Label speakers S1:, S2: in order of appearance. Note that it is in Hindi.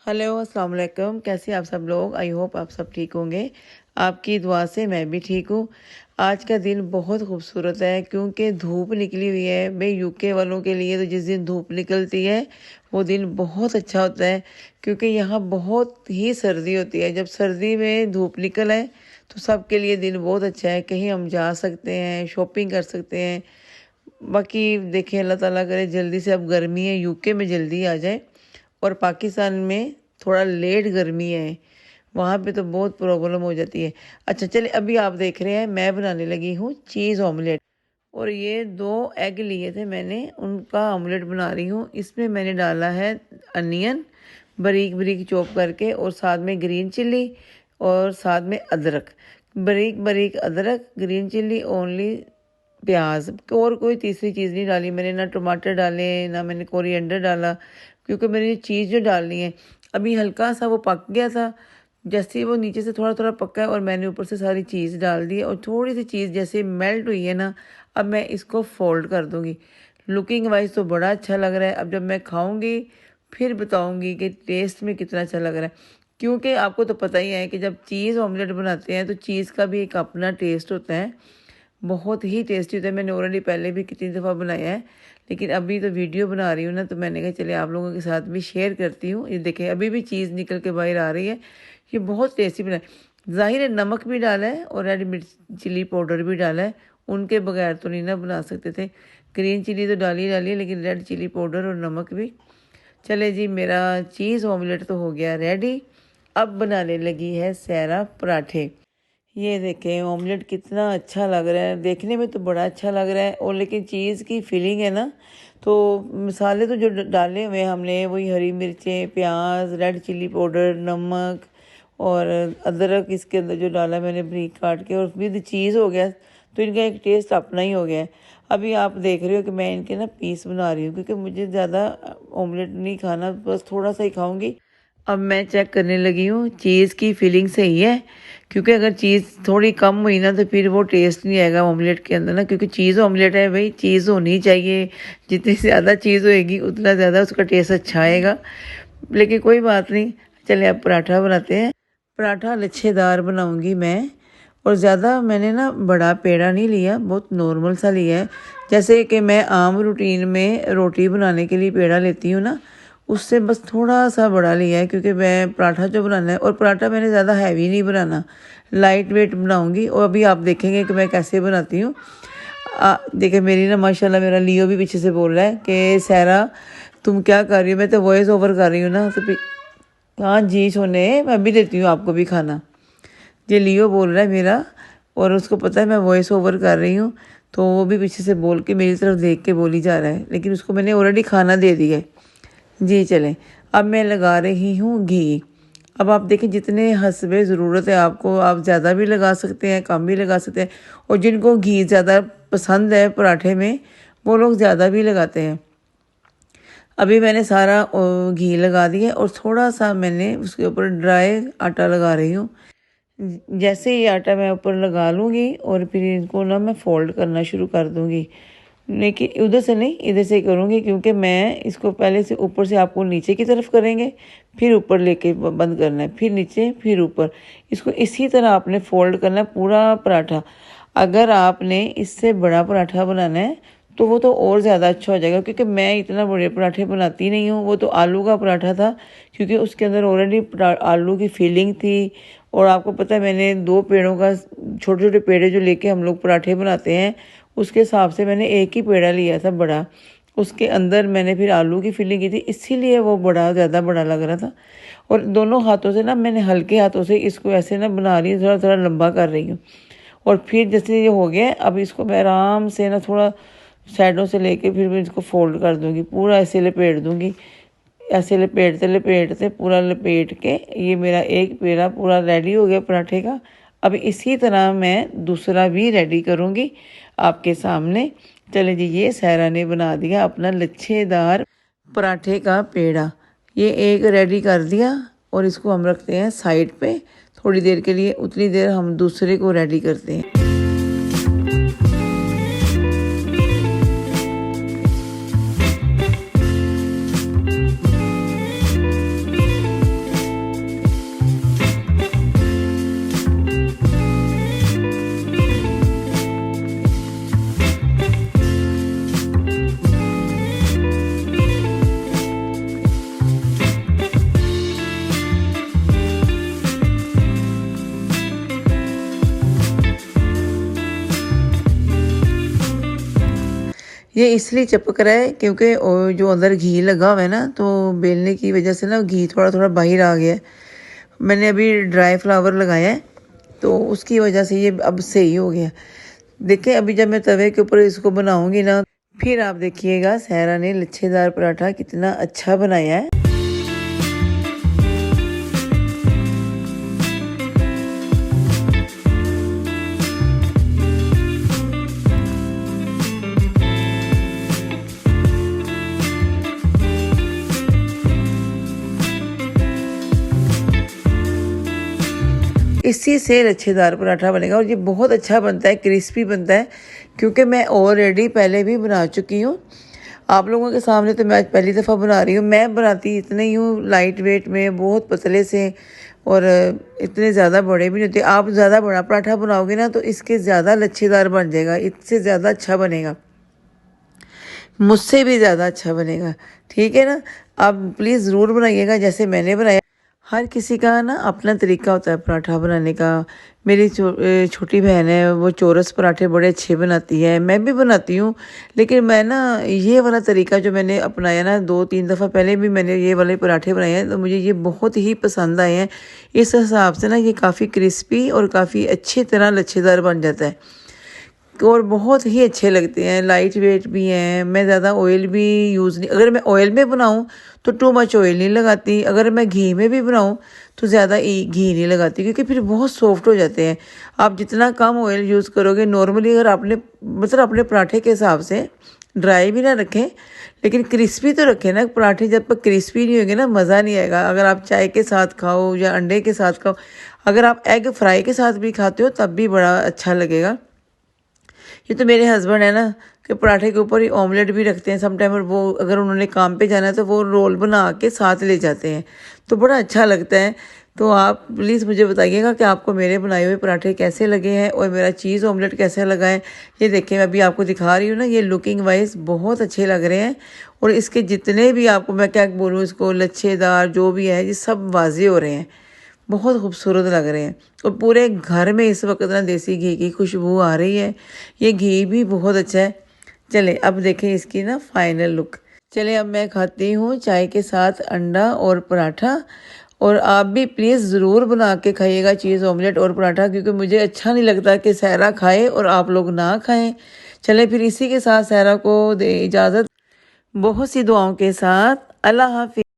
S1: हेलो अस्सलाम वालेकुम। कैसे आप सब लोग? आई होप आप सब ठीक होंगे। आपकी दुआ से मैं भी ठीक हूँ। आज का दिन बहुत खूबसूरत है क्योंकि धूप निकली हुई है। भाई यूके वालों के लिए तो जिस दिन धूप निकलती है वो दिन बहुत अच्छा होता है क्योंकि यहाँ बहुत ही सर्दी होती है। जब सर्दी में धूप निकल आए तो सबके लिए दिन बहुत अच्छा है। कहीं हम जा सकते हैं, शॉपिंग कर सकते हैं। बाकी देखिए, अल्लाह ताला करे जल्दी से, अब गर्मी है यूके में जल्दी आ जाए और पाकिस्तान में थोड़ा लेट गर्मी है। वहाँ पे तो बहुत प्रॉब्लम हो जाती है। अच्छा चलिए, अभी आप देख रहे हैं मैं बनाने लगी हूँ चीज़ ऑमलेट। और ये 2 एग लिए थे मैंने, उनका ऑमलेट बना रही हूँ। इसमें मैंने डाला है अनियन बारीक बारीक चॉप करके, और साथ में ग्रीन चिल्ली, और साथ में अदरक, बारीक बारीक अदरक, ग्रीन चिल्ली ओनली, प्याज, और कोई तीसरी चीज़ नहीं डाली मैंने। ना टमाटर डाले, ना मैंने कोरिएंडर डाला, क्योंकि मैंने चीज़ जो डालनी है। अभी हल्का सा वो पक गया था। जैसे ही वो नीचे से थोड़ा थोड़ा पका है और मैंने ऊपर से सारी चीज़ डाल दी, और थोड़ी सी चीज़ जैसे मेल्ट हुई है ना, अब मैं इसको फोल्ड कर दूंगी। लुकिंग वाइज तो बड़ा अच्छा लग रहा है। अब जब मैं खाऊंगी फिर बताऊंगी कि टेस्ट में कितना अच्छा लग रहा है। क्योंकि आपको तो पता ही है कि जब चीज़ ऑमलेट बनाते हैं तो चीज़ का भी एक अपना टेस्ट होता है। बहुत ही टेस्टी होता है। मैंने ऑलरेडी पहले भी कितनी दफ़ा बनाया है, लेकिन अभी तो वीडियो बना रही हूँ ना, तो मैंने कहा चलिए आप लोगों के साथ भी शेयर करती हूँ। ये देखें, अभी भी चीज़ निकल के बाहर आ रही है। ये बहुत टेस्टी बना है। ज़ाहिर है नमक भी डाला है और रेड मिर्च चिली पाउडर भी डाला है। उनके बगैर तो नहीं ना बना सकते थे। ग्रीन चिली तो डाली है, लेकिन रेड चिली पाउडर और नमक भी। चले जी, मेरा चीज़ ऑमलेट तो हो गया रेडी। अब बनाने लगी है सैरा पराठे। ये देखें ऑमलेट कितना अच्छा लग रहा है, देखने में तो बड़ा अच्छा लग रहा है। और लेकिन चीज़ की फीलिंग है ना, तो मसाले तो जो डाले हुए हैं हमने, वही हरी मिर्चें, प्याज, रेड चिली पाउडर, नमक और अदरक इसके अंदर जो डाला मैंने बारीक काट के, और विद चीज़ हो गया, तो इनका एक टेस्ट अपना ही हो गया है। अभी आप देख रहे हो कि मैं इनके ना पीस बना रही हूँ, क्योंकि मुझे ज़्यादा ऑमलेट नहीं खाना, बस थोड़ा सा ही खाऊंगी। अब मैं चेक करने लगी हूँ चीज़ की फीलिंग सही है, क्योंकि अगर चीज़ थोड़ी कम हुई ना तो फिर वो टेस्ट नहीं आएगा ऑमलेट के अंदर ना, क्योंकि चीज़ ऑमलेट है भाई, चीज़ होनी चाहिए। जितनी ज़्यादा चीज़ होएगी उतना ज़्यादा उसका टेस्ट अच्छा आएगा। लेकिन कोई बात नहीं, चलिए अब पराठा बनाते हैं। पराठा लच्छेदार बनाऊंगी मैं। और ज़्यादा मैंने ना बड़ा पेड़ा नहीं लिया, बहुत नॉर्मल सा लिया है। जैसे कि मैं आम रूटीन में रोटी बनाने के लिए पेड़ा लेती हूँ ना, उससे बस थोड़ा सा बड़ा लिया है, क्योंकि मैं पराठा जो बनाना है, और पराठा मैंने ज़्यादा हैवी नहीं बनाना, लाइट वेट बनाऊंगी। और अभी आप देखेंगे कि मैं कैसे बनाती हूँ। देखिए मेरी ना माशाल्लाह, मेरा लियो भी पीछे से बोल रहा है कि सहरा तुम क्या कर रही हो। मैं तो वॉइस ओवर कर रही हूँ ना, तो हाँ जी सोने, मैं भी देती हूँ आपको भी खाना। ये लियो बोल रहा है मेरा, और उसको पता है मैं वॉइस ओवर कर रही हूँ, तो वो भी पीछे से बोल के मेरी तरफ देख के बोली जा रहा है, लेकिन उसको मैंने ऑलरेडी खाना दे दिया है। जी चलें, अब मैं लगा रही हूँ घी। अब आप देखें, जितने हस्बे ज़रूरत है आपको, आप ज़्यादा भी लगा सकते हैं, कम भी लगा सकते हैं। और जिनको घी ज़्यादा पसंद है पराठे में, वो लोग ज़्यादा भी लगाते हैं। अभी मैंने सारा घी लगा दिया, और थोड़ा सा मैंने उसके ऊपर ड्राई आटा लगा रही हूँ। जैसे ही आटा मैं ऊपर लगा लूँगी, और फिर इनको ना मैं फ़ोल्ड करना शुरू कर दूँगी। लेकिन उधर से नहीं, इधर से करूँगी, क्योंकि मैं इसको पहले से ऊपर से आपको नीचे की तरफ करेंगे, फिर ऊपर लेके बंद करना है, फिर नीचे, फिर ऊपर। इसको इसी तरह आपने फ़ोल्ड करना है पूरा पराठा। अगर आपने इससे बड़ा पराठा बनाना है तो वो तो और ज़्यादा अच्छा हो जाएगा, क्योंकि मैं इतना बड़े पराठे बनाती नहीं हूँ। वो तो आलू का पराठा था, क्योंकि उसके अंदर ऑलरेडी आलू की फीलिंग थी। और आपको पता है मैंने 2 पेड़ों का, छोटे छोटे पेड़े जो लेके हम लोग पराठे बनाते हैं, उसके हिसाब से मैंने एक ही पेड़ा लिया था बड़ा। उसके अंदर मैंने फिर आलू की फिलिंग की थी, इसीलिए वो बड़ा, ज़्यादा बड़ा लग रहा था। और दोनों हाथों से ना मैंने हल्के हाथों से इसको ऐसे ना बना रही हूँ, थोड़ा थोड़ा लंबा कर रही हूँ। और फिर जैसे ये हो गया, अब इसको मैं आराम से ना थोड़ा साइडों से लेके फिर मैं इसको फोल्ड कर दूँगी, पूरा ऐसे लपेट दूँगी। ऐसे लपेटते लपेटते पूरा लपेट के ये मेरा एक पेड़ा पूरा रेडी हो गया पराठे का। अब इसी तरह मैं दूसरा भी रेडी करूँगी आपके सामने। चले जी, ये सहरा ने बना दिया अपना लच्छेदार पराठे का पेड़ा। ये एक रेडी कर दिया, और इसको हम रखते हैं साइड पे थोड़ी देर के लिए। उतनी देर हम दूसरे को रेडी करते हैं। ये इसलिए चिपक रहा है क्योंकि जो अंदर घी लगा हुआ है ना, तो बेलने की वजह से ना घी थोड़ा थोड़ा बाहर आ गया है। मैंने अभी ड्राई फ्लावर लगाया है तो उसकी वजह से ये अब सही हो गया। देखिए अभी जब मैं तवे के ऊपर इसको बनाऊंगी ना, फिर आप देखिएगा सहरा ने लच्छेदार पराठा कितना अच्छा बनाया है। इसी से लच्छेदार पराठा बनेगा और ये बहुत अच्छा बनता है, क्रिस्पी बनता है। क्योंकि मैं ऑलरेडी पहले भी बना चुकी हूँ आप लोगों के सामने, तो मैं आज पहली दफ़ा बना रही हूँ। मैं बनाती इतने ही हूँ लाइट वेट में, बहुत पतले से, और इतने ज़्यादा बड़े भी नहीं होते। आप ज़्यादा बड़ा पराठा बनाओगे ना तो इसके ज़्यादा लच्छेदार बन जाएगा, इससे ज़्यादा अच्छा बनेगा, मुझसे भी ज़्यादा अच्छा बनेगा। ठीक है ना, आप प्लीज़ ज़रूर बनाइएगा जैसे मैंने बनाया। हर किसी का ना अपना तरीका होता है पराठा बनाने का। मेरी छोटी बहन है, वो चौरस पराठे बड़े अच्छे बनाती है, मैं भी बनाती हूँ। लेकिन मैं ना ये वाला तरीका जो मैंने अपनाया ना, 2-3 दफ़ा पहले भी मैंने ये वाले पराठे बनाए हैं, तो मुझे ये बहुत ही पसंद आए हैं। इस हिसाब से ना ये काफ़ी क्रिस्पी और काफ़ी अच्छी तरह लच्छेदार बन जाता है और बहुत ही अच्छे लगते हैं, लाइट वेट भी हैं। मैं ज़्यादा ऑयल भी यूज़ नहीं, अगर मैं ऑयल में बनाऊँ तो टू मच ऑयल नहीं लगाती। अगर मैं घी में भी बनाऊँ तो ज़्यादा घी नहीं लगाती, क्योंकि फिर बहुत सॉफ्ट हो जाते हैं। आप जितना कम ऑयल यूज़ करोगे नॉर्मली, अगर आपने मतलब अपने पराठे के हिसाब से ड्राई भी ना रखें लेकिन क्रिस्पी तो रखें ना। पराठे जब तक क्रिस्पी नहीं होंगे ना मज़ा नहीं आएगा। अगर आप चाय के साथ खाओ या अंडे के साथ खाओ, अगर आप एग फ्राई के साथ भी खाते हो तब भी बड़ा अच्छा लगेगा। ये तो मेरे हस्बैंड है ना कि पराठे के ऊपर ही ऑमलेट भी रखते हैं समटाइम, और वो अगर उन्होंने काम पे जाना है तो वो रोल बना के साथ ले जाते हैं, तो बड़ा अच्छा लगता है। तो आप प्लीज़ मुझे बताइएगा कि आपको मेरे बनाए हुए पराठे कैसे लगे हैं और मेरा चीज़ ऑमलेट कैसा लगा है। ये देखें मैं अभी आपको दिखा रही हूँ ना, ये लुकिंग वाइज बहुत अच्छे लग रहे हैं। और इसके जितने भी आपको मैं क्या बोलूँ, इसको लच्छेदार जो भी है ये सब वाजे हो रहे हैं, बहुत खूबसूरत लग रहे हैं। और पूरे घर में इस वक्त ना देसी घी की खुशबू आ रही है। ये घी भी बहुत अच्छा है। चले अब देखें इसकी ना फाइनल लुक। चले अब मैं खाती हूँ चाय के साथ अंडा और पराठा। और आप भी प्लीज़ ज़रूर बना के खाइएगा चीज़ ऑमलेट और पराठा, क्योंकि मुझे अच्छा नहीं लगता कि सहरा खाए और आप लोग ना खाएं। चले फिर इसी के साथ सहरा को दे इजाज़त, बहुत सी दुआओं के साथ। अल्लाह हाफिज़।